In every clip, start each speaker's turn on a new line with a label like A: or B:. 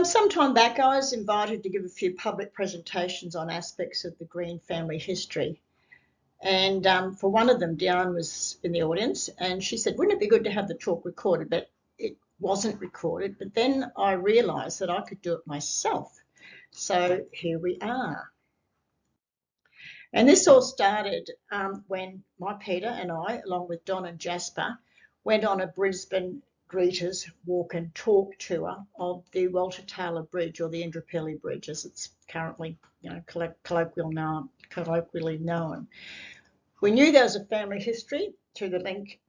A: Some time back, I was invited to give a few public presentations on aspects of the Green family history. And for one of them, Diane was in the audience, and she said, wouldn't it be good to have the talk recorded? But it wasn't recorded. But then I realised that I could do it myself. So here we are. And this all started when my Peter and I, along with Don and Jasper, went on a Brisbane Greeters Walk and Talk tour of the Walter Taylor Bridge, or the Indooroopilly Bridge, as it's currently, colloquially known. We knew there was a family history through the link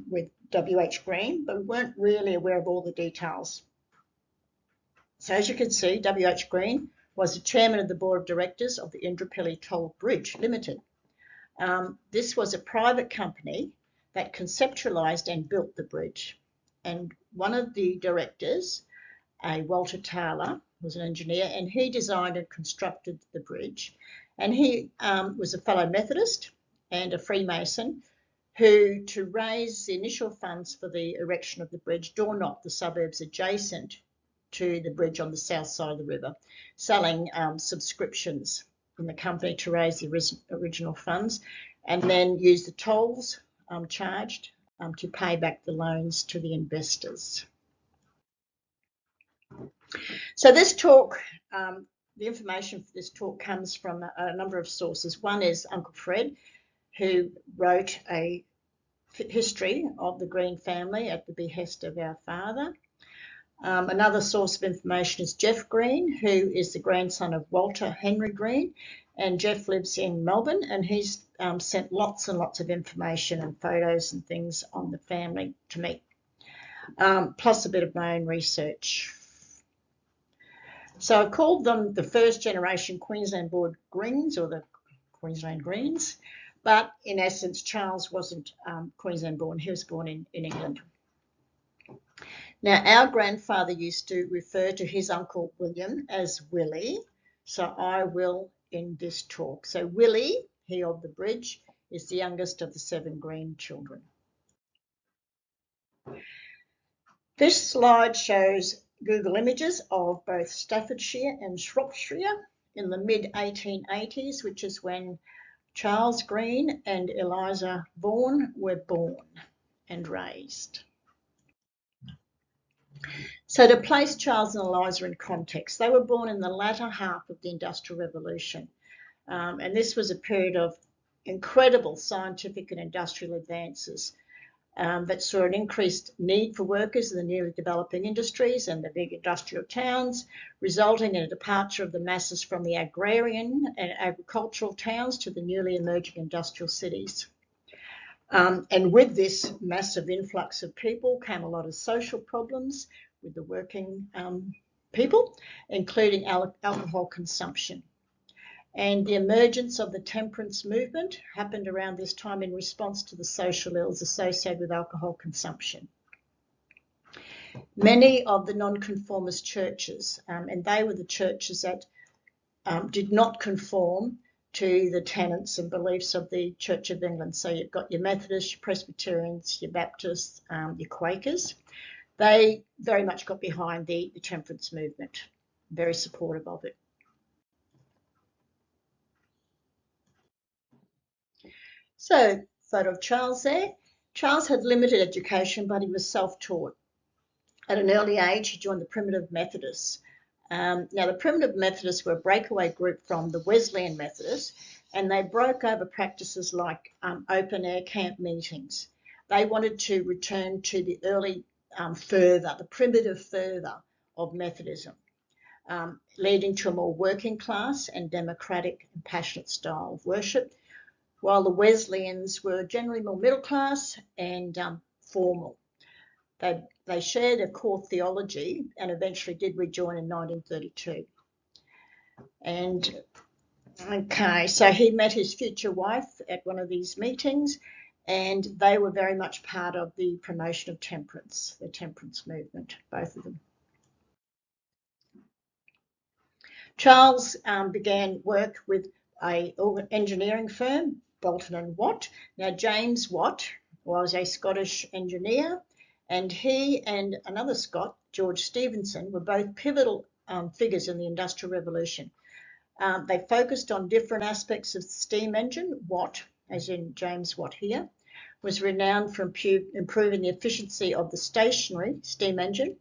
A: with W.H. Green, but we weren't really aware of all the details. So as you can see, W.H. Green was the chairman of the board of directors of the Indooroopilly Toll Bridge Limited. This was a private company that conceptualised and built the bridge. And one of the directors, Walter Taylor, was an engineer, and he designed and constructed the bridge. And he was a fellow Methodist and a Freemason who, to raise the initial funds for the erection of the bridge, door-knocked the suburbs adjacent to the bridge on the south side of the river, selling subscriptions in the company to raise the original funds, and then used the tolls charged to pay back the loans to the investors. So this talk, the information for this talk comes from a number of sources. One is Uncle Fred, who wrote a history of the Green family at the behest of our father. Another source of information is Jeff Green, who is the grandson of Walter Henry Green, and Jeff lives in Melbourne, and he's sent lots and lots of information and photos and things on the family to me, plus a bit of my own research. So I called them the first generation Queensland born Greens, or the Queensland Greens, but in essence, Charles wasn't Queensland born, he was born in England. Now, our grandfather used to refer to his uncle William as Willie, so I will in this talk. So Willie, he of the bridge, is the youngest of the 7 Green children. This slide shows Google images of both Staffordshire and Shropshire in the mid-1880s, which is when Charles Green and Eliza Vaughan were born and raised. So to place Charles and Eliza in context, they were born in the latter half of the Industrial Revolution. And this was a period of incredible scientific and industrial advances that saw an increased need for workers in the newly developing industries and the big industrial towns, resulting in a departure of the masses from the agrarian and agricultural towns to the newly emerging industrial cities. And with this massive influx of people came a lot of social problems with the working people, including alcohol consumption. And the emergence of the temperance movement happened around this time in response to the social ills associated with alcohol consumption. Many of the nonconformist churches, and they were the churches that did not conform to the tenets and beliefs of the Church of England. So you've got your Methodists, your Presbyterians, your Baptists, your Quakers. They very much got behind the temperance movement, very supportive of it. So, photo of Charles there. Charles had limited education, but he was self-taught. At an early age, he joined the Primitive Methodists. Now, the Primitive Methodists were a breakaway group from the Wesleyan Methodists, and they broke over practices like open-air camp meetings. They wanted to return to the early the primitive fervour of Methodism, leading to a more working class and democratic and passionate style of worship, while the Wesleyans were generally more middle class and formal. They shared a core theology and eventually did rejoin in 1932. And okay, so he met his future wife at one of these meetings, and they were very much part of the promotion of temperance, the temperance movement, both of them. Charles began work with an engineering firm, Bolton and Watt. Now, James Watt was a Scottish engineer, And he and another Scot, George Stephenson, were both pivotal figures in the Industrial Revolution. They focused on different aspects of the steam engine. Watt, as in James Watt here, was renowned for improving the efficiency of the stationary steam engine,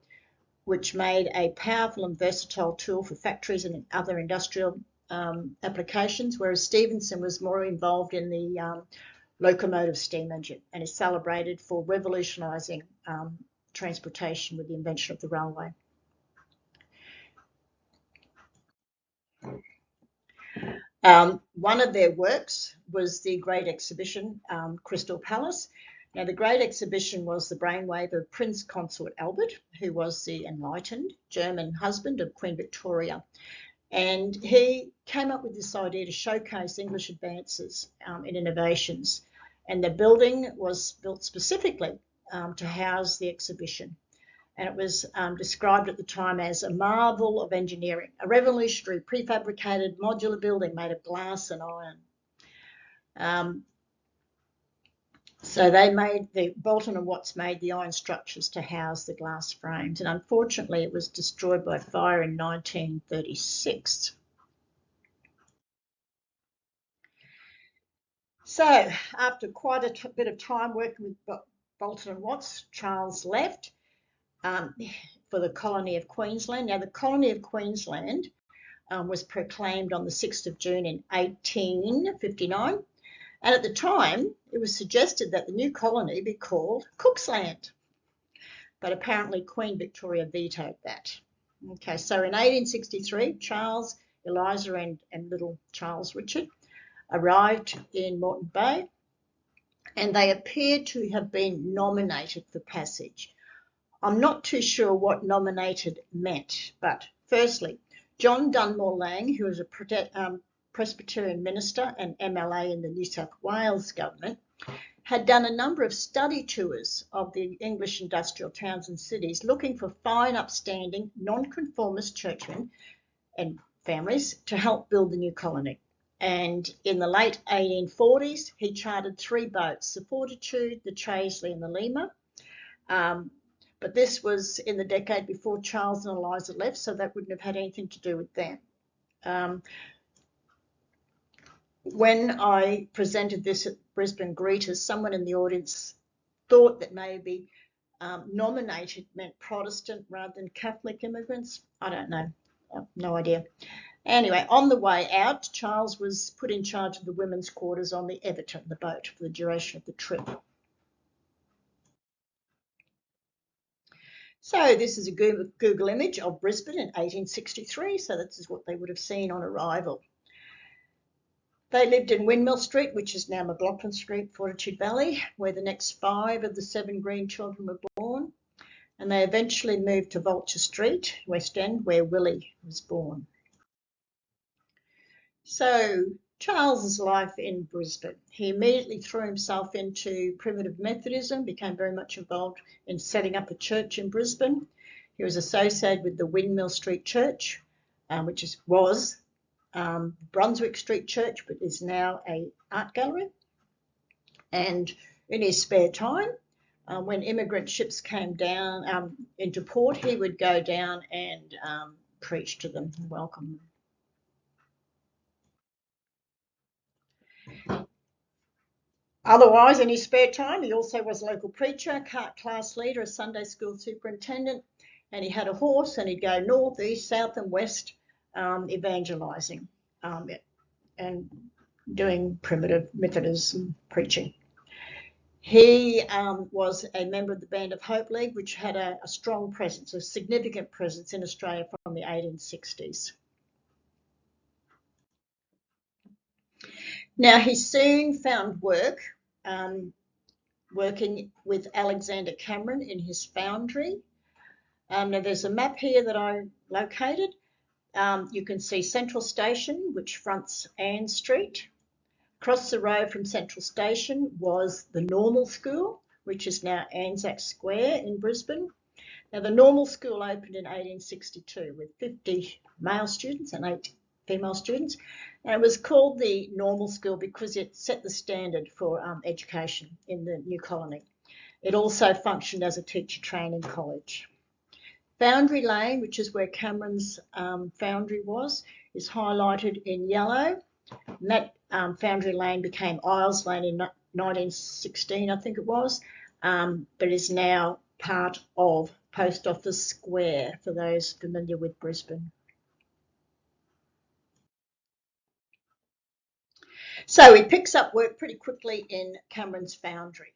A: which made a powerful and versatile tool for factories and other industrial applications, whereas Stephenson was more involved in the locomotive steam engine and is celebrated for revolutionising transportation with the invention of the railway. One of their works was the Great Exhibition, Crystal Palace. Now, the Great Exhibition was the brainwave of Prince Consort Albert, who was the enlightened German husband of Queen Victoria. And he came up with this idea to showcase English advances in innovations. And the building was built specifically to house the exhibition. And it was described at the time as a marvel of engineering, a revolutionary prefabricated modular building made of glass and iron. So Bolton and Watts made the iron structures to house the glass frames, and unfortunately it was destroyed by fire in 1936. So after quite a bit of time working with Bolton and Watts, Charles left for the colony of Queensland. Now, the colony of Queensland was proclaimed on the 6th of June in 1859. And at the time, it was suggested that the new colony be called Cooksland. But apparently Queen Victoria vetoed that. Okay, so in 1863, Charles, Eliza and little Charles Richard arrived in Moreton Bay, and they appeared to have been nominated for passage. I'm not too sure what nominated meant, but firstly, John Dunmore Lang, who was a Presbyterian minister and MLA in the New South Wales government, had done a number of study tours of the English industrial towns and cities looking for fine, upstanding, nonconformist churchmen and families to help build the new colony. And in the late 1840s, he chartered 3 boats, the Fortitude, the Chaseley and the Lima. But this was in the decade before Charles and Eliza left, so that wouldn't have had anything to do with them. When I presented this at Brisbane Greeters, someone in the audience thought that maybe nominated meant Protestant rather than Catholic immigrants. I don't know. No idea. Anyway, on the way out, Charles was put in charge of the women's quarters on the Everton, the boat, for the duration of the trip. So this is a Google image of Brisbane in 1863. So this is what they would have seen on arrival. They lived in Windmill Street, which is now McLaughlin Street, Fortitude Valley, where the next 5 of the 7 Green children were born. And they eventually moved to Vulture Street, West End, where Willie was born. So Charles's life in Brisbane. He immediately threw himself into primitive Methodism, became very much involved in setting up a church in Brisbane. He was associated with the Windmill Street Church, which was Brunswick Street Church, but is now an art gallery. And in his spare time, when immigrant ships came down into port, he would go down and preach to them and welcome them. Otherwise, in his spare time, he also was a local preacher, class leader, a Sunday school superintendent, and he had a horse, and he'd go north, east, south and west evangelising and doing primitive Methodism preaching. He was a member of the Band of Hope League, which had a strong presence, a significant presence in Australia from the 1860s. Now, he soon found work working with Alexander Cameron in his foundry. Now, there's a map here that I located. You can see Central Station, which fronts Ann Street. Across the road from Central Station was the Normal School, which is now Anzac Square in Brisbane. Now, the Normal School opened in 1862 with 50 male students and 8 female students. And it was called the Normal School because it set the standard for education in the new colony. It also functioned as a teacher training college. Foundry Lane, which is where Cameron's foundry was, is highlighted in yellow. And that Foundry Lane became Isles Lane in 1916, I think it was, but is now part of Post Office Square, for those familiar with Brisbane. So he picks up work pretty quickly in Cameron's foundry.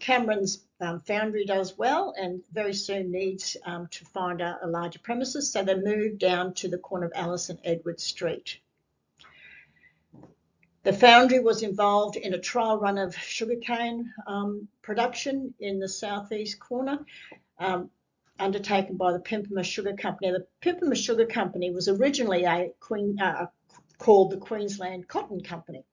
A: Cameron's foundry does well and very soon needs to find a larger premises, so they move down to the corner of Alice and Edward Street. The foundry was involved in a trial run of sugarcane production in the southeast corner, undertaken by the Pimpama Sugar Company. The Pimpama Sugar Company was originally called the Queensland Cotton Company,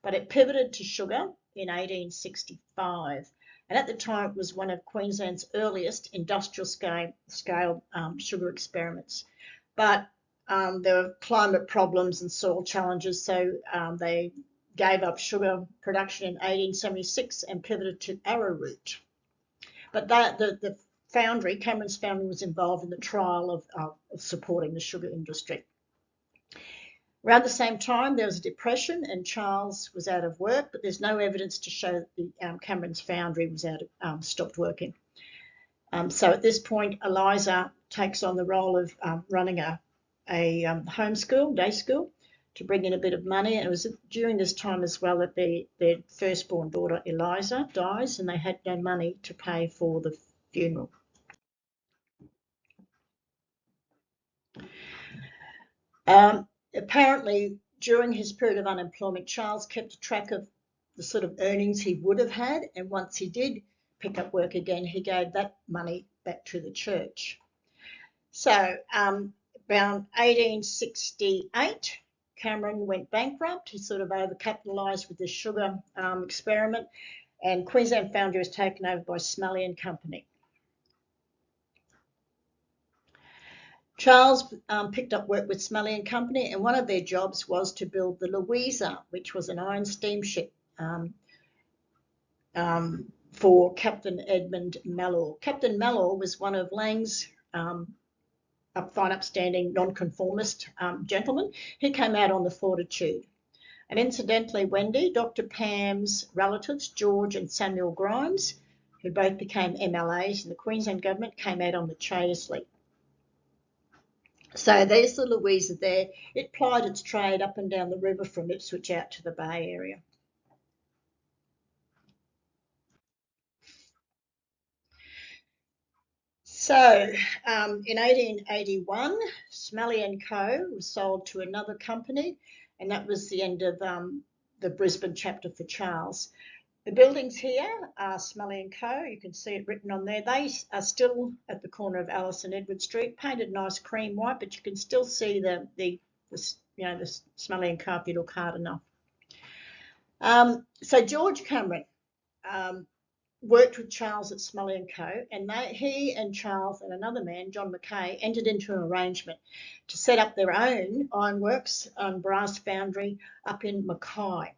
A: but it pivoted to sugar in 1865. And at the time, it was one of Queensland's earliest industrial scale sugar experiments. But there were climate problems and soil challenges, so they gave up sugar production in 1876 and pivoted to arrowroot. But the foundry, Cameron's foundry, was involved in the trial of supporting the sugar industry. Around the same time, there was a depression and Charles was out of work, but there's no evidence to show that the Cameron's foundry was stopped working. So at this point, Eliza takes on the role of running a homeschool, day school, to bring in a bit of money. And it was during this time as well that their firstborn daughter, Eliza, dies, and they had no money to pay for the funeral. Apparently, during his period of unemployment, Charles kept a track of the sort of earnings he would have had, and once he did pick up work again, he gave that money back to the church. So around 1868, Cameron went bankrupt. He sort of overcapitalised with the sugar experiment, and Queensland Foundry was taken over by Smellie and Company. Charles picked up work with Smellie and Company, and one of their jobs was to build the Louisa, which was an iron steamship for Captain Edmund Mellor. Captain Mellor was one of Lang's fine, upstanding, nonconformist gentlemen. He came out on the Fortitude. And incidentally, Wendy, Dr. Pam's relatives, George and Samuel Grimes, who both became MLAs in the Queensland government, came out on the Chesley. So there's the Louisa there. It plied its trade up and down the river from Ipswich out to the Bay Area. So in 1881, Smellie and Co. was sold to another company, and that was the end of the Brisbane chapter for Charles. The buildings here are Smellie and Co. You can see it written on there. They are still at the corner of Alice and Edward Street, painted nice cream white, but you can still see the Smellie and Co. if you look hard enough. So George Cameron worked with Charles at Smellie and Co. And he and Charles and another man, John Mackay, entered into an arrangement to set up their own ironworks and brass foundry up in Mackay,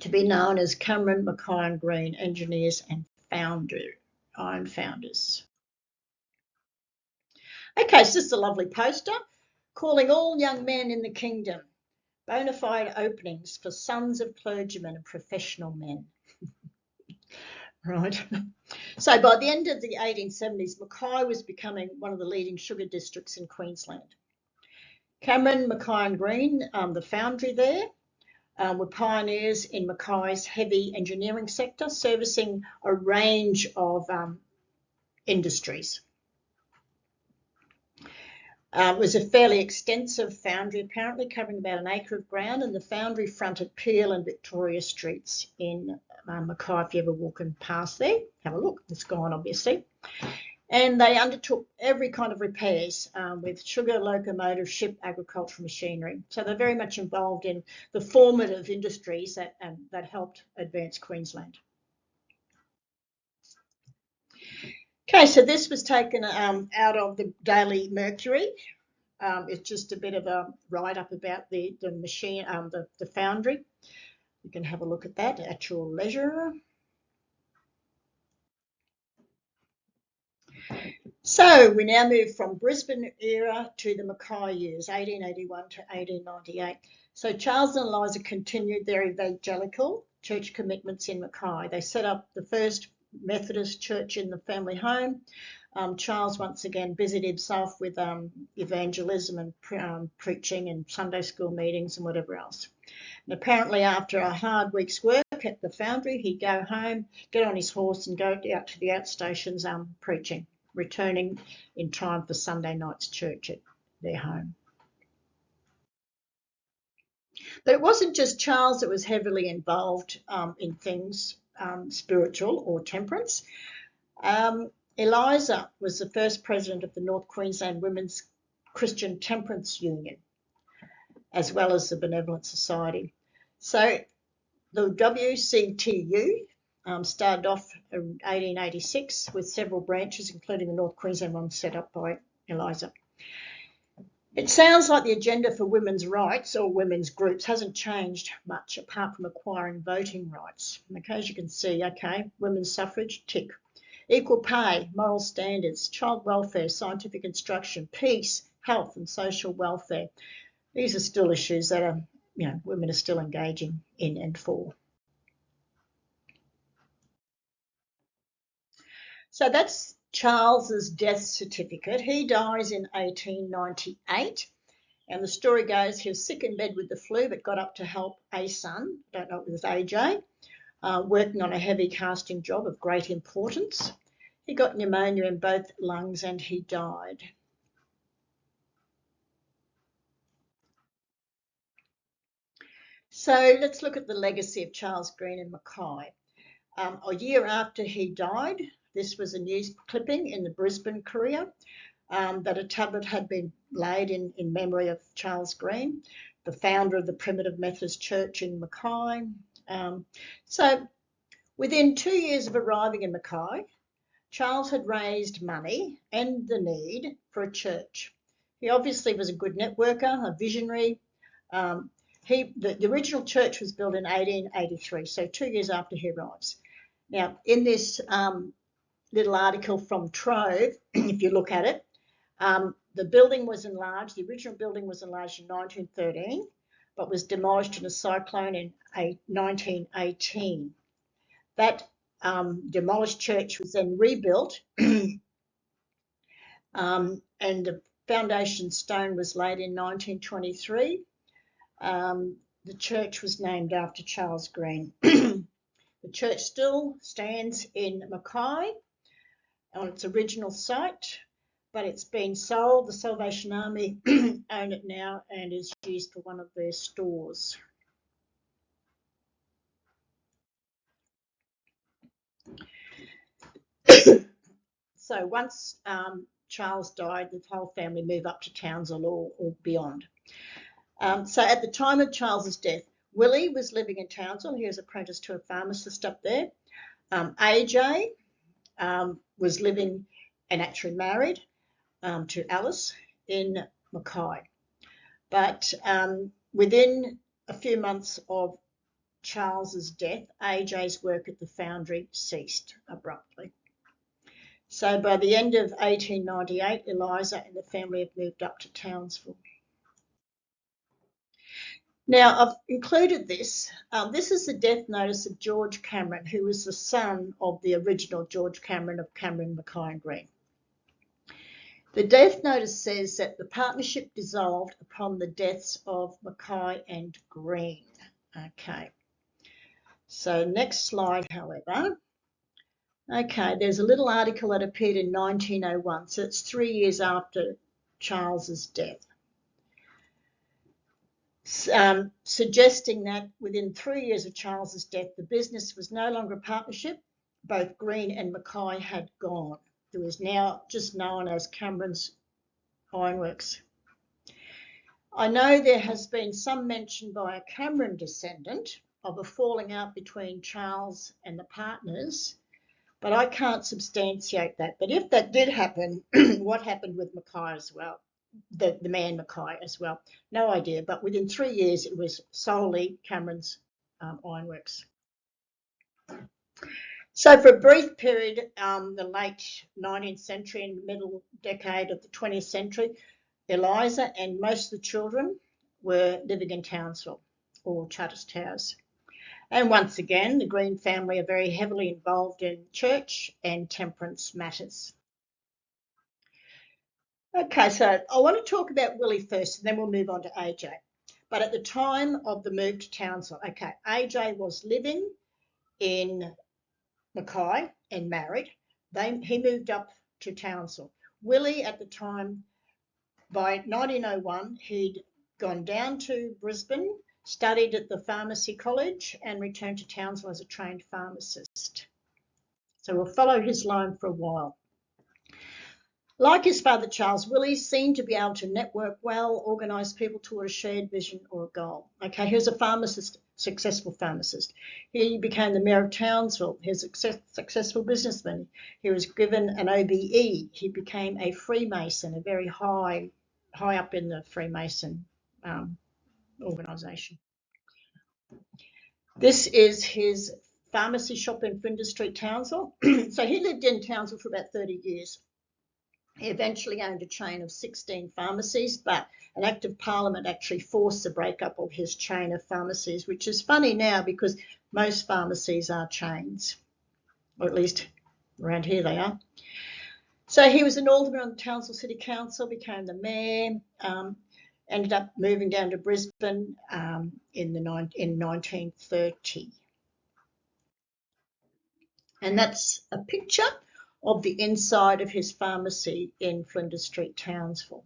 A: to be known as Cameron, Mackay and Green Engineers and Iron Founders. Okay, so this is a lovely poster calling all young men in the kingdom, bona fide openings for sons of clergymen and professional men. Right. So by the end of the 1870s, Mackay was becoming one of the leading sugar districts in Queensland. Cameron, Mackay and Green, the foundry there, were pioneers in Mackay's heavy engineering sector, servicing a range of industries. It was a fairly extensive foundry, apparently, covering about an acre of ground, and the foundry fronted Peel and Victoria Streets in Mackay. If you ever walk past there, have a look. It's gone, obviously. And they undertook every kind of repairs with sugar, locomotive, ship, agricultural machinery. So they're very much involved in the formative industries that helped advance Queensland. Okay, so this was taken out of the Daily Mercury. It's just a bit of a write-up about the machine, the foundry. You can have a look at that at your leisure. So we now move from Brisbane era to the Mackay years, 1881 to 1898. So Charles and Eliza continued their evangelical church commitments in Mackay. They set up the first Methodist church in the family home. Charles once again busied himself with evangelism and preaching and Sunday school meetings and whatever else. And apparently after a hard week's work at the foundry, he'd go home, get on his horse and go out to the outstations preaching, returning in time for Sunday night's church at their home. But it wasn't just Charles that was heavily involved in things spiritual or temperance. Eliza was the first president of the North Queensland Women's Christian Temperance Union, as well as the Benevolent Society. So the WCTU started off in 1886 with several branches, including the North Queensland one set up by Eliza. It sounds like the agenda for women's rights or women's groups hasn't changed much apart from acquiring voting rights. Okay, as you can see, okay, women's suffrage, tick. Equal pay, moral standards, child welfare, scientific instruction, peace, health and social welfare. These are still issues that are, women are still engaging in and for. So that's Charles's death certificate. He dies in 1898. And the story goes he was sick in bed with the flu, but got up to help a son, don't know if it was AJ, working on a heavy casting job of great importance. He got pneumonia in both lungs and he died. So let's look at the legacy of Charles Green and Mackay. A year after he died, this was a news clipping in the Brisbane Courier, that a tablet had been laid in memory of Charles Green, the founder of the Primitive Methodist Church in Mackay. So within 2 years of arriving in Mackay, Charles had raised money and the need for a church. He obviously was a good networker, a visionary. The original church was built in 1883, so 2 years after he arrives. Now, in this little article from Trove, if you look at it, the building was enlarged. The original building was enlarged in 1913, but was demolished in a cyclone in 1918. That demolished church was then rebuilt, and the foundation stone was laid in 1923. The church was named after Charles Green. The church still stands in Mackay on its original site, but it's been sold. The Salvation Army own it now and is used for one of their stores. So once Charles died, the whole family moved up to Townsville or beyond. So at the time of Charles's death, Willie was living in Townsville. He was apprenticed to a pharmacist up there. AJ was living and actually married to Alice in Mackay. But within a few months of Charles's death, AJ's work at the foundry ceased abruptly. So by the end of 1898, Eliza and the family have moved up to Townsville. Now, I've included this. This is the death notice of George Cameron, who was the son of the original George Cameron of Cameron, Mackay and Green. The death notice says that the partnership dissolved upon the deaths of Mackay and Green. Okay. So next slide, however. Okay, there's a little article that appeared in 1901, so it's 3 years after Charles's death, suggesting that within 3 years of Charles's death, the business was no longer a partnership. Both Green and Mackay had gone. It was now just known as Cameron's Ironworks. I know there has been some mention by a Cameron descendant of a falling out between Charles and the partners, but I can't substantiate that. But if that did happen, what happened with Mackay as well? The man Mackay as well? No idea. But within 3 years, it was solely Cameron's Ironworks. So for a brief period, the late 19th century and middle decade of the 20th century, Eliza and most of the children were living in Townsville or Charters Towers. And once again, the Green family are very heavily involved in church and temperance matters. Okay, so I want to talk about Willie first, and then we'll move on to AJ. But at the time of the move to Townsville, okay, AJ was living in Mackay and married. He moved up to Townsville. Willie, at the time, by 1901, he'd gone down to Brisbane, studied at the pharmacy college, and returned to Townsville as a trained pharmacist. So we'll follow his line for a while. Like his father Charles, Willie seemed to be able to network well, organise people toward a shared vision or a goal. Okay, he was a pharmacist, successful pharmacist. He became the mayor of Townsville. He was a successful businessman. He was given an OBE. He became a Freemason, a very high up in the Freemason organisation. This is his pharmacy shop in Flinders Street, Townsville. So he lived in Townsville for about 30 years. He eventually owned a chain of 16 pharmacies, but an act of parliament actually forced the breakup of his chain of pharmacies, which is funny now because most pharmacies are chains, or at least around here they are. So he was an alderman on the Townsville City Council, became the mayor, ended up moving down to Brisbane in 1930. And that's a picture of the inside of his pharmacy in Flinders Street, Townsville.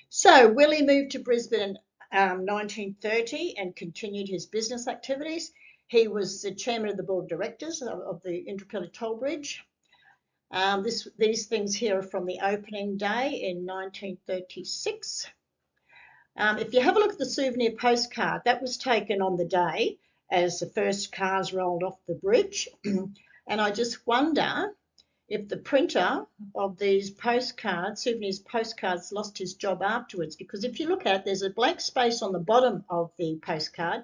A: So Willie moved to Brisbane in 1930 and continued his business activities. He was the chairman of the board of directors of the Indooroopilly Toll Bridge. These things here are from the opening day in 1936. If you have a look at the souvenir postcard, that was taken on the day as the first cars rolled off the bridge. And I just wonder if the printer of these postcards, souvenirs postcards, lost his job afterwards, because if you look at it, there's a blank space on the bottom of the postcard,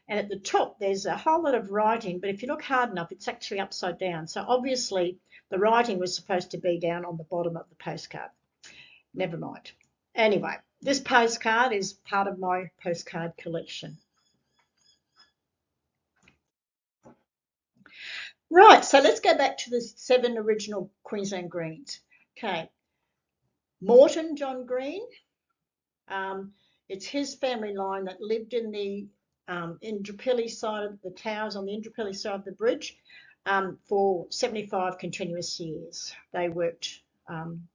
A: and at the top there's a whole lot of writing, but if you look hard enough, it's actually upside down. So obviously the writing was supposed to be down on the bottom of the postcard. Never mind. Anyway, this postcard is part of my postcard collection. Right, so let's go back to the 7 original Queensland Greens. Okay, Morton John Green, it's his family line that lived in the Indooroopilly side of the towers on the Indooroopilly side of the bridge for 75 continuous years. They worked on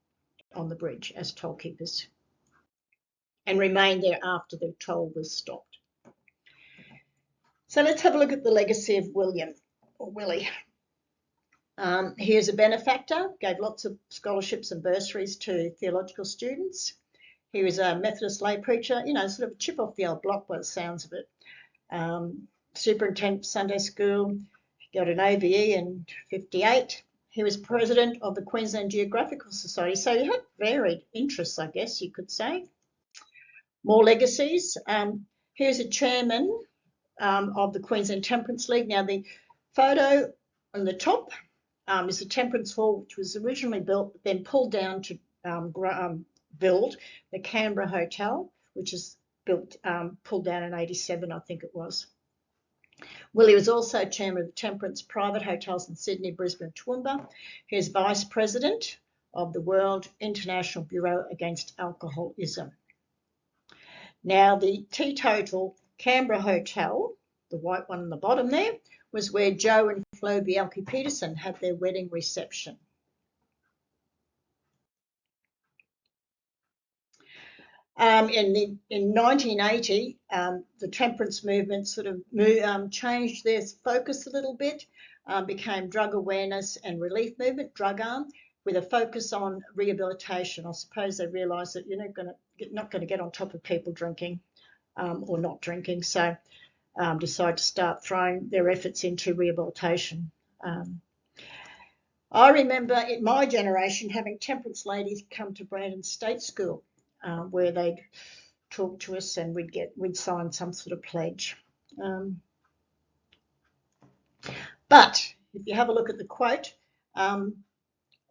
A: the bridge as toll keepers and remained there after the toll was stopped. So let's have a look at the legacy of William, or Willie. He is a benefactor, gave lots of scholarships and bursaries to theological students. He was a Methodist lay preacher, sort of a chip off the old block by the sounds of it. Superintendent of Sunday School, got an OBE in 58. He was president of the Queensland Geographical Society, so he had varied interests, I guess you could say. More legacies. He was a chairman of the Queensland Temperance League. Now, the photo on the top is the Temperance Hall, which was originally built, but then pulled down to build the Canberra Hotel, which is built, pulled down in 87, I think it was. Willie was also chairman of the Temperance Private Hotels in Sydney, Brisbane, and Toowoomba. He is vice president of the World International Bureau Against Alcoholism. Now, the teetotal Canberra Hotel, the white one on the bottom there, was where Joe and Flo Bialke-Peterson had their wedding reception. In 1980, the temperance movement sort of changed their focus a little bit, became drug awareness and relief movement, drug arm, with a focus on rehabilitation. I suppose they realised that you're not going to get on top of people drinking or not drinking, so decided to start throwing their efforts into rehabilitation. I remember in my generation having temperance ladies come to Brandon State School, where they'd talk to us and we'd sign some sort of pledge. But if you have a look at the quote of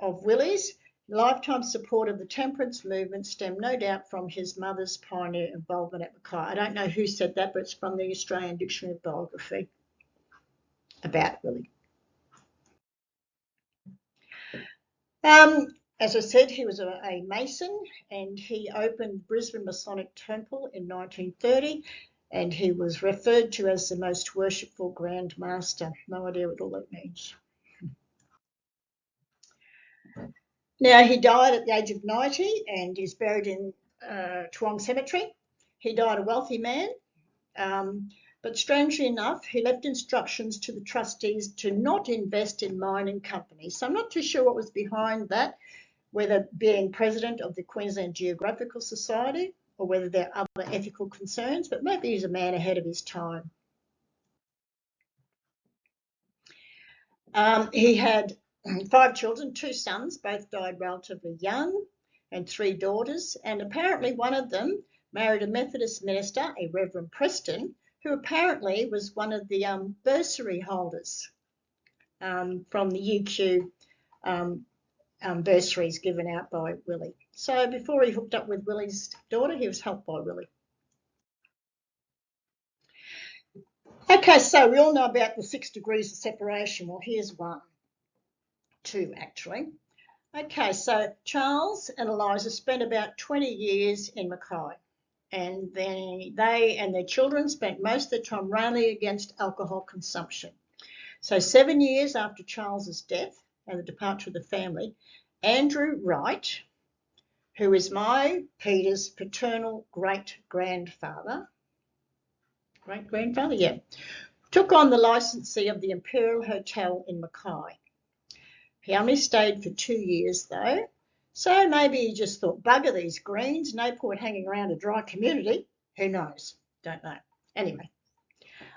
A: Willie's, lifetime support of the temperance movement stemmed no doubt from his mother's pioneer involvement at Mackay. I don't know who said that, but it's from the Australian Dictionary of Biography about Willie. As I said, he was a Mason, and he opened Brisbane Masonic Temple in 1930, and he was referred to as the most worshipful Grand Master. No idea what all that means. Now, he died at the age of 90 and is buried in Toowong Cemetery. He died a wealthy man, but strangely enough, he left instructions to the trustees to not invest in mining companies. So I'm not too sure what was behind that, whether being president of the Queensland Geographical Society or whether there are other ethical concerns, but maybe he's a man ahead of his time. He had 5 children, 2 sons, both died relatively young, and 3 daughters, and apparently one of them married a Methodist minister, a Reverend Preston, who apparently was one of the bursary holders from the UQ bursaries given out by Willie. So before he hooked up with Willie's daughter, he was helped by Willie. Okay, so we all know about the 6 degrees of separation. Well, here's one. 2, actually. Okay, so Charles and Eliza spent about 20 years in Mackay, and then they and their children spent most of their time railing against alcohol consumption. So 7 years after Charles's death and the departure of the family, Andrew Wright, who is my Peter's paternal great-grandfather, yeah, took on the licensee of the Imperial Hotel in Mackay. He only stayed for 2 years though, so maybe he just thought, bugger these Greens, no point hanging around a dry community. Who knows? Don't know. Anyway,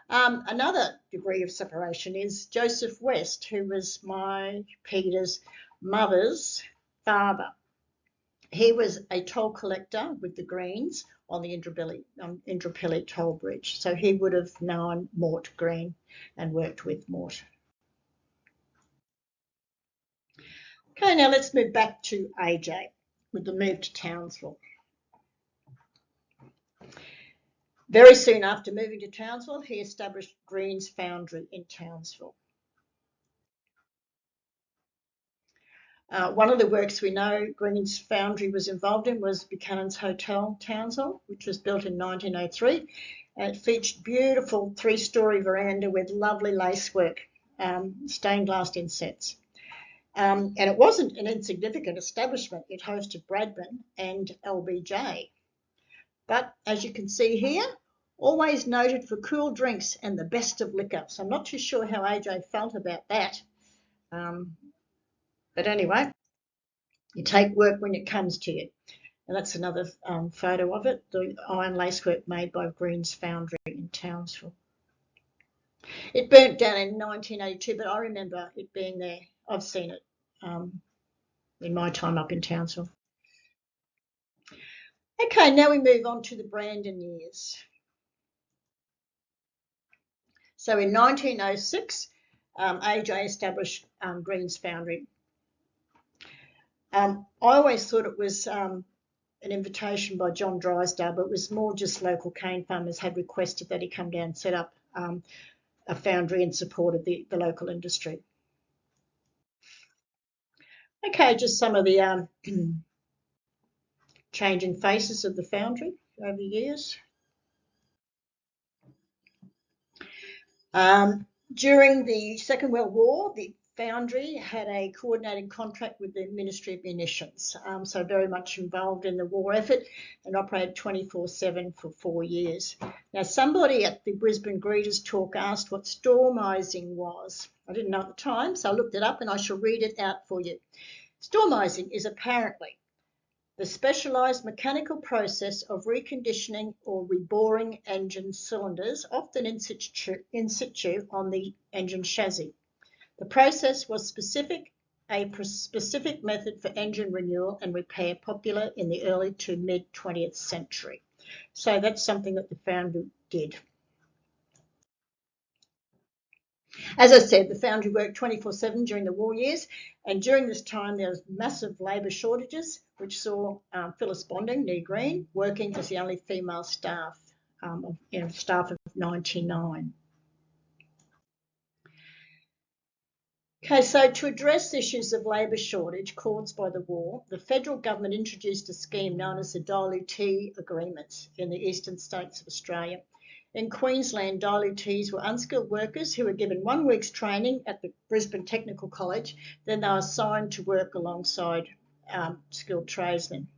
A: another degree of separation is Joseph West, who was my Peter's mother's father. He was a toll collector with the Greens on the Indooroopilly toll bridge, so he would have known Mort Green and worked with Mort. Okay, now let's move back to AJ with the move to Townsville. Very soon after moving to Townsville, he established Greens Foundry in Townsville. One of the works we know Greens Foundry was involved in was Buchanan's Hotel Townsville, which was built in 1903. And it featured beautiful 3-story veranda with lovely lacework, stained glass insets. And it wasn't an insignificant establishment. It hosted Bradman and LBJ. But as you can see here, always noted for cool drinks and the best of liquor. So I'm not too sure how AJ felt about that. But anyway, you take work when it comes to you. And that's another photo of it, the iron lacework made by Greens Foundry in Townsville. It burnt down in 1982, but I remember it being there. I've seen it in my time up in Townsville. Okay, now we move on to the Brandon years. So in 1906, AJ established Greens Foundry. I always thought it was an invitation by John Drysdale, but it was more just local cane farmers had requested that he come down and set up a foundry in support of the local industry. Okay, just some of the changing faces of the foundry over the years. During the Second World War, the foundry had a coordinating contract with the Ministry of Munitions, so very much involved in the war effort and operated 24/7 for 4 years. Now, somebody at the Brisbane Greeters talk asked what stormising was. I didn't know at the time, so I looked it up and I shall read it out for you. Stormising is apparently the specialised mechanical process of reconditioning or reboring engine cylinders, often in situ on the engine chassis. The process was a specific method for engine renewal and repair popular in the early to mid-20th century. So that's something that the foundry did. As I said, the foundry worked 24/7 during the war years, and during this time there was massive labour shortages, which saw Phyllis Bonding, née Green, working as the only female staff, staff of 99. Okay, so to address issues of labour shortage caused by the war, the federal government introduced a scheme known as the dilettee agreements in the eastern states of Australia. In Queensland, dilettees were unskilled workers who were given 1 week's training at the Brisbane Technical College, then they were assigned to work alongside skilled tradesmen.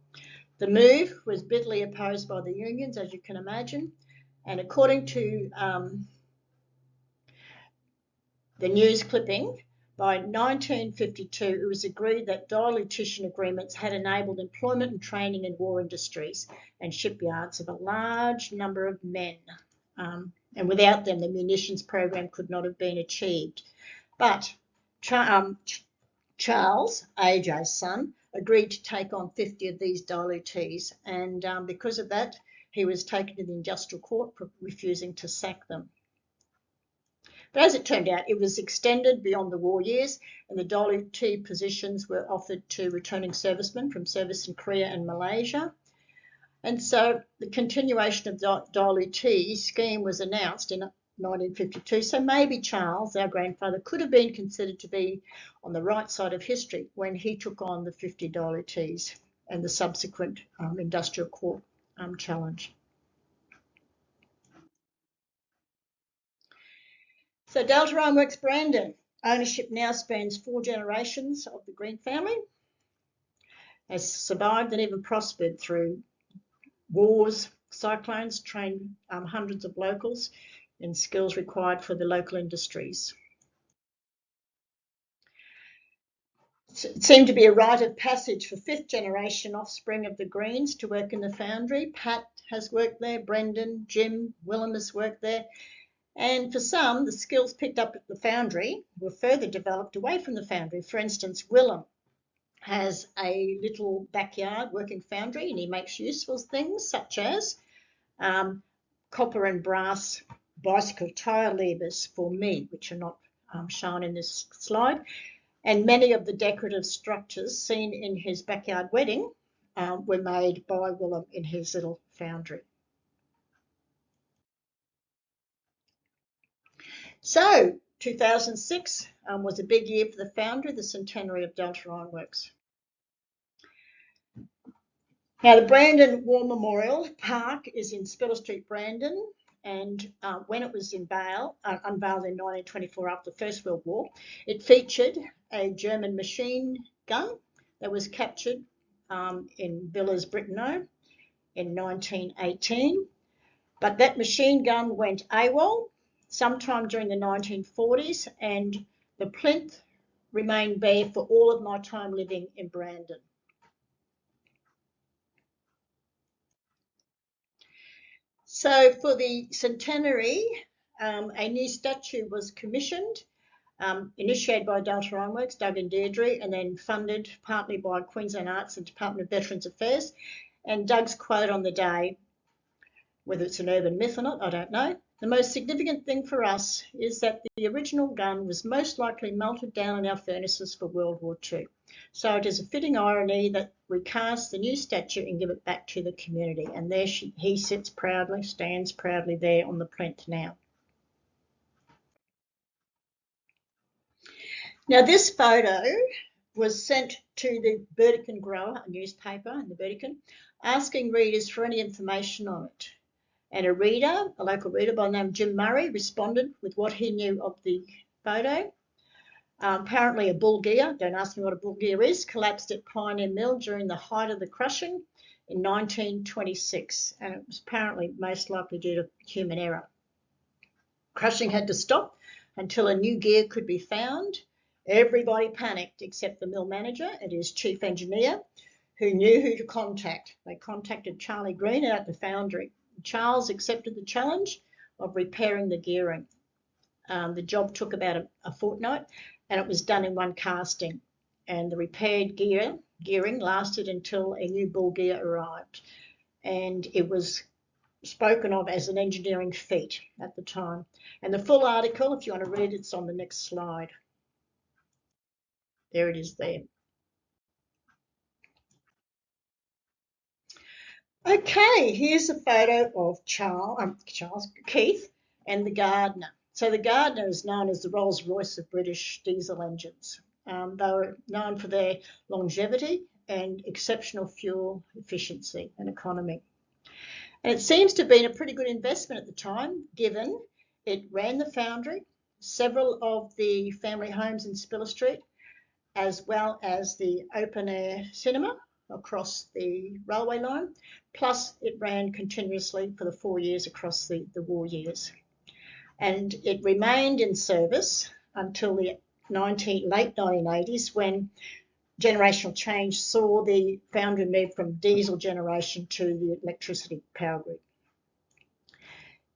A: The move was bitterly opposed by the unions, as you can imagine, and according to the news clipping, by 1952, it was agreed that dilettition agreements had enabled employment and training in war industries and shipyards of a large number of men. And without them, the munitions program could not have been achieved. But Charles, AJ's son, agreed to take on 50 of these dilettees, and because of that, he was taken to the industrial court for refusing to sack them. But as it turned out, it was extended beyond the war years, and the dilettee positions were offered to returning servicemen from service in Korea and Malaysia. And so the continuation of the dilettee scheme was announced in 1952. So maybe Charles, our grandfather, could have been considered to be on the right side of history when he took on the 50 dilettees and the subsequent industrial court challenge. So Delta Ironworks Brandon, ownership now spans 4 generations of the Green family, has survived and even prospered through wars, cyclones, trained hundreds of locals in skills required for the local industries. It seemed to be a rite of passage for 5th generation offspring of the Greens to work in the foundry. Pat has worked there, Brendan, Jim, Willem has worked there. And for some, the skills picked up at the foundry were further developed away from the foundry. For instance, Willem has a little backyard working foundry, and he makes useful things such as copper and brass bicycle tyre levers for me, which are not shown in this slide. And many of the decorative structures seen in his backyard wedding were made by Willem in his little foundry. So 2006 was a big year for the foundry, the centenary of Delta Ironworks. Now the Brandon War Memorial Park is in Spiller Street, Brandon, and when it was unveiled in 1924 after the First World War, it featured a German machine gun that was captured in Villers-Bretonneux in 1918. But that machine gun went AWOL sometime during the 1940s, and the plinth remained bare for all of my time living in Brandon. So for the centenary, a new statue was commissioned, initiated by Delta Ironworks, Doug and Deirdre, and then funded partly by Queensland Arts and Department of Veterans Affairs. And Doug's quote on the day, whether it's an urban myth or not, I don't know. The most significant thing for us is that the original gun was most likely melted down in our furnaces for World War II. So it is a fitting irony that we cast the new statue and give it back to the community. And there he sits proudly, stands proudly there on the plinth now. Now this photo was sent to the Burdekin Grower, a newspaper in the Burdekin, asking readers for any information on it. And a reader, a local reader by the name of Jim Murray, responded with what he knew of the photo. Apparently a bull gear, don't ask me what a bull gear is, collapsed at Pioneer Mill during the height of the crushing in 1926, and it was apparently most likely due to human error. Crushing had to stop until a new gear could be found. Everybody panicked except the mill manager and his chief engineer, who knew who to contact. They contacted Charlie Green out at the foundry. Charles accepted the challenge of repairing the gearing. The job took about a fortnight, and it was done in one casting. And the repaired gearing lasted until a new bull gear arrived. And it was spoken of as an engineering feat at the time. And the full article, if you want to read it, it's on the next slide. There it is there. Okay, here's a photo of Keith and the Gardner. So the Gardner is known as the Rolls-Royce of British diesel engines. They were known for their longevity and exceptional fuel efficiency and economy. And it seems to have been a pretty good investment at the time, given it ran the foundry, several of the family homes in Spiller Street, as well as the open-air cinema across the railway line, plus it ran continuously for the 4 years across the war years. And it remained in service until the late 1980s, when generational change saw the foundry move from diesel generation to the electricity power grid.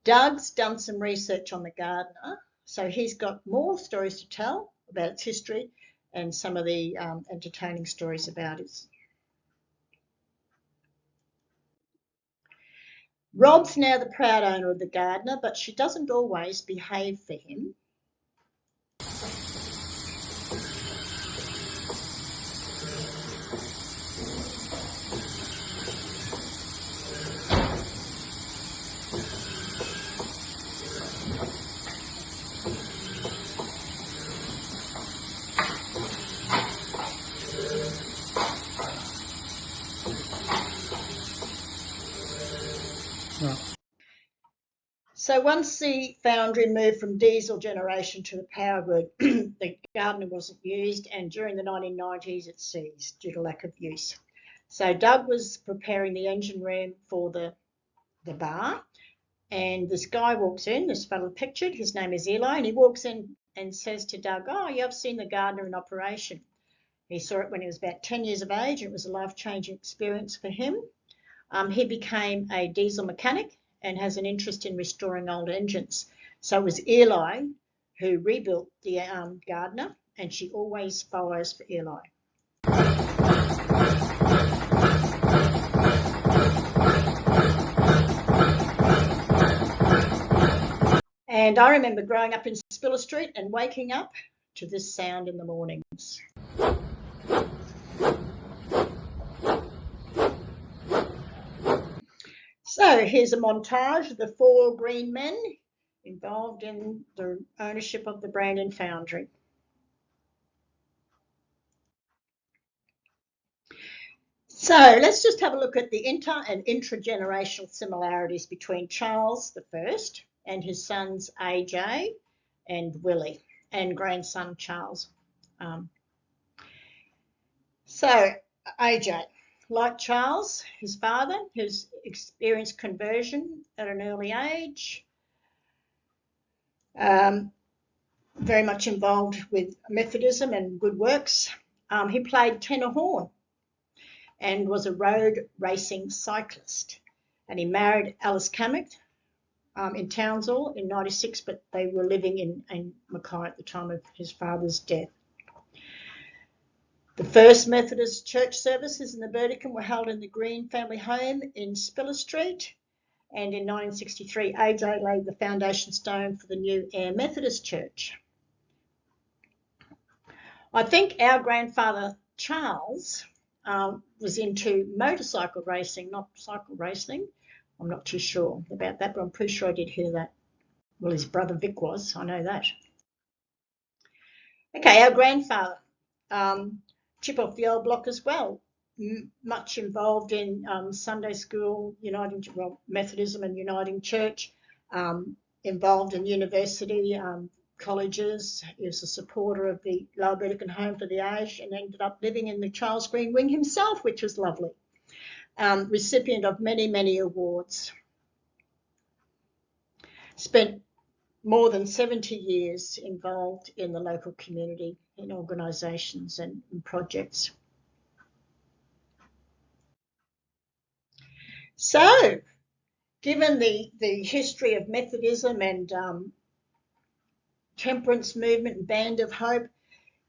A: Doug's done some research on the Gardner, so he's got more stories to tell about its history and some of the entertaining stories about it. Rob's now the proud owner of the Gardner, but she doesn't always behave for him. So once the foundry moved from diesel generation to the power grid, the Gardner wasn't used, and during the 1990s it ceased due to lack of use. So Doug was preparing the engine room for the bar, and this guy walks in, this fellow pictured, his name is Eli, and he walks in and says to Doug, "Oh, yeah, I've seen the Gardner in operation." He saw it when he was about 10 years of age. It was a life-changing experience for him. He became a diesel mechanic and has an interest in restoring old engines. So it was Eli who rebuilt the Gardner, and she always follows for Eli. And I remember growing up in Spiller Street and waking up to this sound in the mornings. So here's a montage of the 4 green men involved in the ownership of the Brandon Foundry. So let's just have a look at the inter- and intra-generational similarities between Charles I and his sons AJ and Willie, and grandson Charles. So AJ, like Charles, his father, who's experienced conversion at an early age, very much involved with Methodism and good works. He played tenor horn and was a road racing cyclist. And he married Alice Cammack in Townsville in 96, but they were living in Mackay at the time of his father's death. The first Methodist church services in the Burdekin were held in the Green family home in Spiller Street. And in 1963, AJ laid the foundation stone for the new Ayr Methodist Church. I think our grandfather, Charles, was into motorcycle racing, not cycle racing. I'm not too sure about that, but I'm pretty sure I did hear that. Well, his brother Vic was, I know that. Okay, our grandfather, chip off the old block as well, much involved in Sunday school, Methodism and Uniting Church, involved in university, colleges. He was a supporter of the Lower Burdekin Home for the Aged and ended up living in the Charles Green wing himself, which was lovely. Recipient of many, many awards. Spent more than 70 years involved in the local community, in organisations and projects. So, given the history of Methodism and temperance movement and Band of Hope,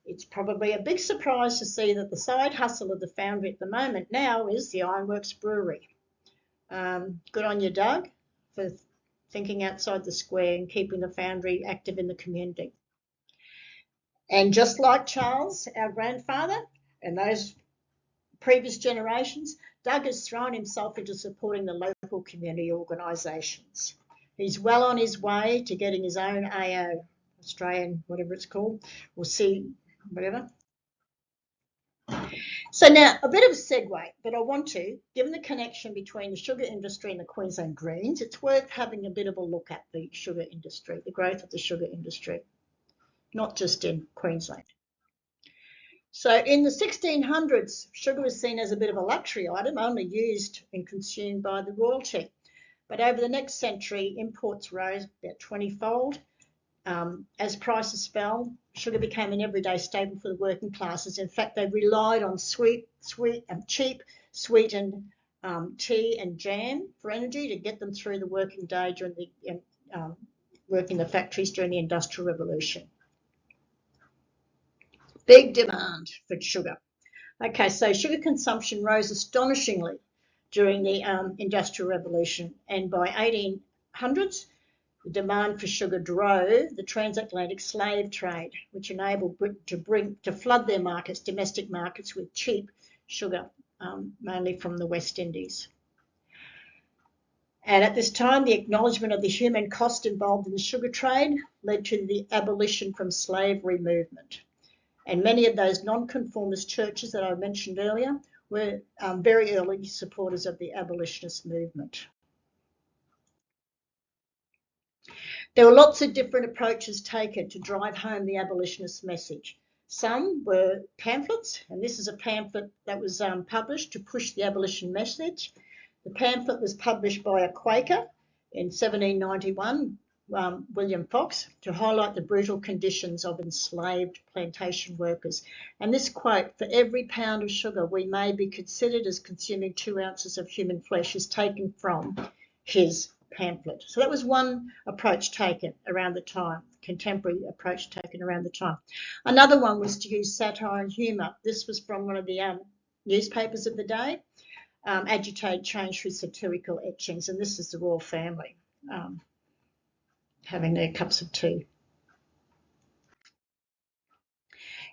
A: it's probably a big surprise to see that the side hustle of the foundry at the moment now is the Ironworks Brewery. Good on you, Doug. for thinking outside the square and keeping the foundry active in the community. And just like Charles, our grandfather, and those previous generations, Doug has thrown himself into supporting the local community organisations. He's well on his way to getting his own AO, Australian, whatever it's called, or C, whatever. So now, a bit of a segue, but I want to, given the connection between the sugar industry and the Queensland Greens, it's worth having a bit of a look at the sugar industry, the growth of the sugar industry, not just in Queensland. So in the 1600s, sugar was seen as a bit of a luxury item, only used and consumed by the royalty. But over the next century, imports rose about 20-fold. As prices fell, sugar became an everyday staple for the working classes. In fact, they relied on cheap sweetened tea and jam for energy to get them through the working day during the working the factories during the Industrial Revolution. Big demand for sugar. Okay, so sugar consumption rose astonishingly during the Industrial Revolution, and by 1800s, the demand for sugar drove the transatlantic slave trade, which enabled Britain to flood their markets, domestic markets, with cheap sugar, mainly from the West Indies. And at this time, the acknowledgement of the human cost involved in the sugar trade led to the abolition from slavery movement. And many of those nonconformist churches that I mentioned earlier were very early supporters of the abolitionist movement. There were lots of different approaches taken to drive home the abolitionist message. Some were pamphlets, and this is a pamphlet that was published to push the abolition message. The pamphlet was published by a Quaker in 1791, William Fox, to highlight the brutal conditions of enslaved plantation workers. And this quote, "For every pound of sugar we may be considered as consuming 2 ounces of human flesh," is taken from his pamphlet. So that was one approach taken around the time, contemporary approach taken around the time. Another one was to use satire and humour. This was from one of the newspapers of the day, agitated change through satirical etchings, and this is the royal family having their cups of tea.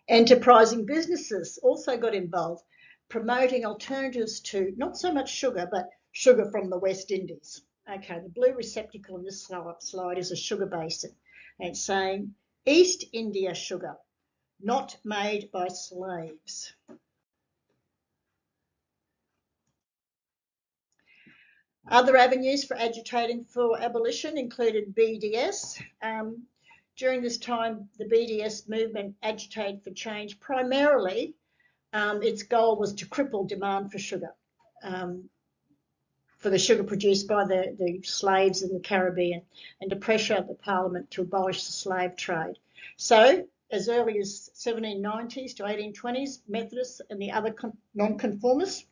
A: Enterprising businesses also got involved, promoting alternatives to not so much sugar, but sugar from the West Indies. Okay, the blue receptacle in this slide is a sugar basin, and it's saying East India sugar, not made by slaves. Other avenues for agitating for abolition included BDS. During this time, the BDS movement agitated for change. Primarily, its goal was to cripple demand for sugar, for the sugar produced by the slaves in the Caribbean, and to pressure the Parliament to abolish the slave trade. So, as early as 1790s to 1820s, Methodists and the other nonconformists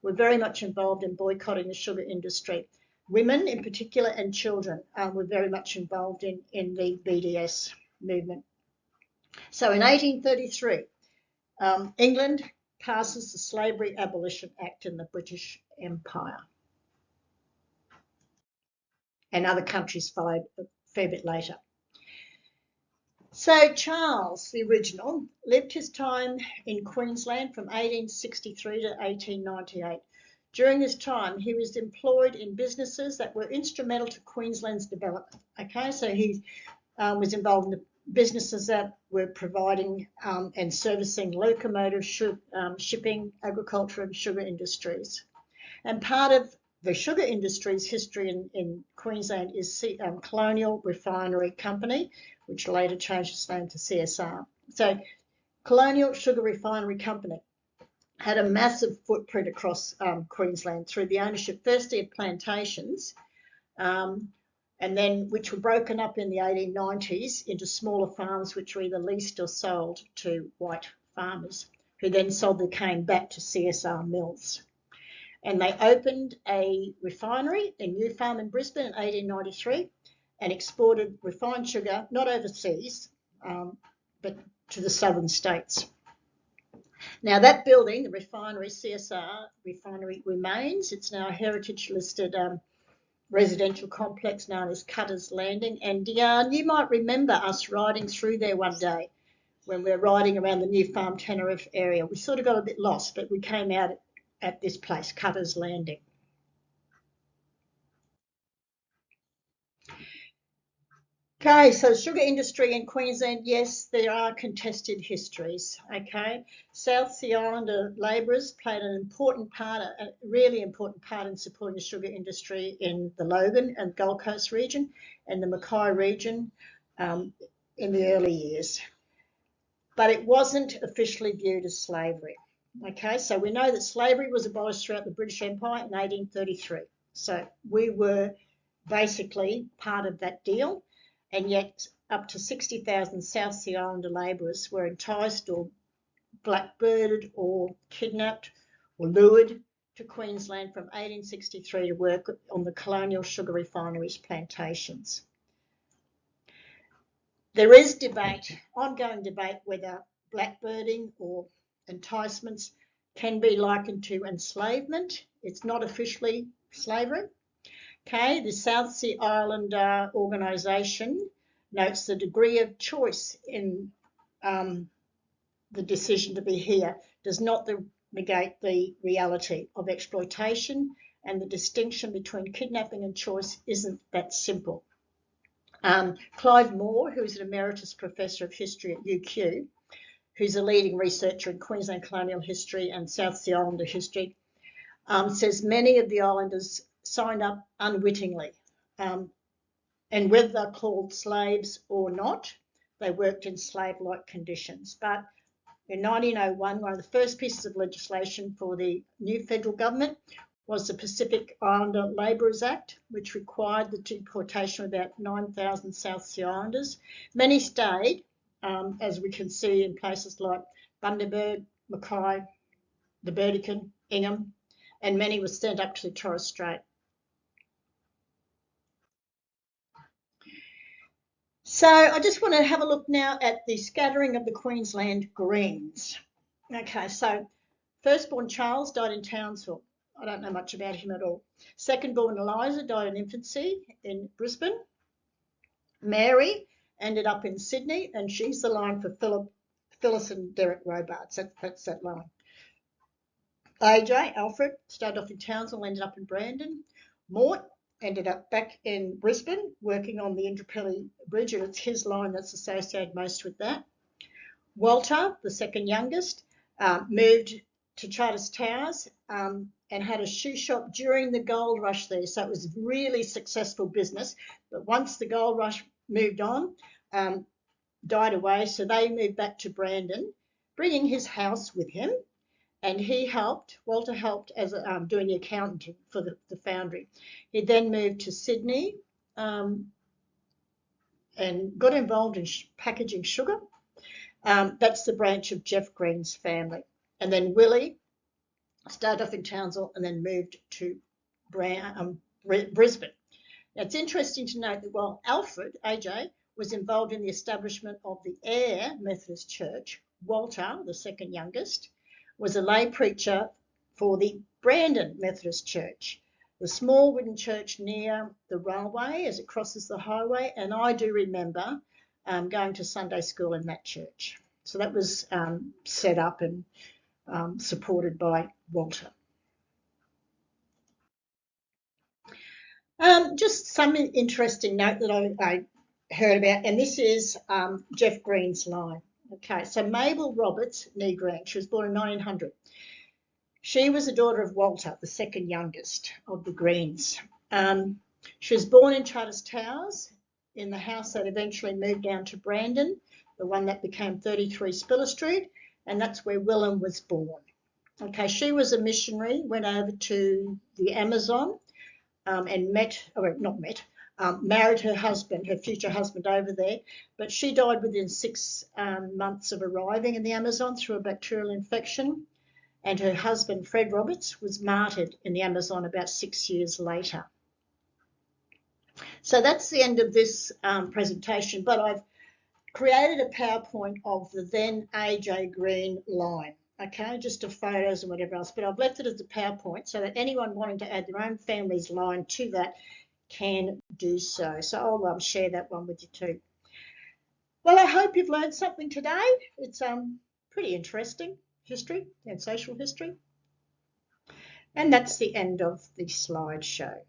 A: were very much involved in boycotting the sugar industry. Women in particular and children were very much involved in the BDS movement. So in 1833, England passes the Slavery Abolition Act in the British Empire. And other countries followed a fair bit later. So Charles, the original, lived his time in Queensland from 1863 to 1898. During this time, he was employed in businesses that were instrumental to Queensland's development. Okay, so he was involved in the businesses that were providing and servicing locomotive shipping, agriculture and sugar industries. And part of the sugar industry's history in Queensland is Colonial Refinery Company, which later changed its name to CSR. So Colonial Sugar Refinery Company had a massive footprint across Queensland through the ownership firstly of plantations, and then which were broken up in the 1890s into smaller farms which were either leased or sold to white farmers, who then sold the cane back to CSR mills. And they opened a refinery in New Farm in Brisbane in 1893 and exported refined sugar, not overseas, but to the southern states. Now that building, the refinery, CSR refinery, remains. It's now a heritage listed residential complex known as Cutter's Landing. And you might remember us riding through there one day when we were riding around the New Farm Tenerife area. We sort of got a bit lost, but we came out at this place, Cutter's Landing. Okay, so sugar industry in Queensland, yes, there are contested histories. Okay, South Sea Islander labourers played an important part, a really important part in supporting the sugar industry in the Logan and Gold Coast region and the Mackay region in the early years. But it wasn't officially viewed as slavery. Okay, so we know that slavery was abolished throughout the British Empire in 1833. So we were basically part of that deal. And yet up to 60,000 South Sea Islander labourers were enticed or blackbirded or kidnapped or lured to Queensland from 1863 to work on the colonial sugar refineries plantations. There is debate, ongoing debate, whether blackbirding or enticements can be likened to enslavement. It's not officially slavery. Okay, the South Sea Islander organisation notes the degree of choice in the decision to be here does not negate the reality of exploitation, and the distinction between kidnapping and choice isn't that simple. Clive Moore, who's an emeritus professor of history at UQ, who's a leading researcher in Queensland colonial history and South Sea Islander history, says many of the islanders signed up unwittingly, and whether they're called slaves or not, they worked in slave-like conditions. But in 1901, one of the first pieces of legislation for the new federal government was the Pacific Islander Labourers Act, which required the deportation of about 9,000 South Sea Islanders. Many stayed, as we can see in places like Bundaberg, Mackay, the Burdekin, Ingham, and many were sent up to the Torres Strait. So I just want to have a look now at the scattering of the Queensland Greens. Okay, so firstborn Charles died in Townsville. I don't know much about him at all. Secondborn Eliza died in infancy in Brisbane. Mary ended up in Sydney, and she's the line for Phyllis and Derek Robarts. That's that line. AJ, Alfred, started off in Townsville, ended up in Brandon. Mort ended up back in Brisbane working on the Indooroopilly Bridge, and it's his line that's associated most with that. Walter, the second youngest, moved to Charters Towers and had a shoe shop during the gold rush there. So it was a really successful business. But once the gold rush moved on, died away, so they moved back to Brandon, bringing his house with him. And Walter helped as doing the accounting for the foundry. He then moved to Sydney and got involved in packaging sugar. That's the branch of Jeff Green's family. And then Willie started off in Townsville and then moved to Brisbane. Now, it's interesting to note that while Alfred, AJ, was involved in the establishment of the Ayr Methodist Church, Walter, the second youngest, was a lay preacher for the Brandon Methodist Church, the small wooden church near the railway as it crosses the highway. And I do remember going to Sunday school in that church. So that was set up and supported by Walter. Just some interesting note that I heard about, and this is Jeff Green's line. Okay, so Mabel Roberts, nee Green, she was born in 1900. She was the daughter of Walter, the second youngest of the Greens. She was born in Charters Towers in the house that eventually moved down to Brandon, the one that became 33 Spiller Street, and that's where Willem was born. Okay, she was a missionary, went over to the Amazon and married her husband, her future husband over there, but she died within 6 months of arriving in the Amazon through a bacterial infection, and her husband, Fred Roberts, was martyred in the Amazon about 6 years later. So that's the end of this presentation, but I've created a PowerPoint of the then AJ Green line, okay, just of photos and whatever else, but I've left it as a PowerPoint so that anyone wanting to add their own family's line to that can do so. So I'll share that one with you too. Well, I hope you've learned something today. It's pretty interesting history and social history. And that's the end of the slideshow.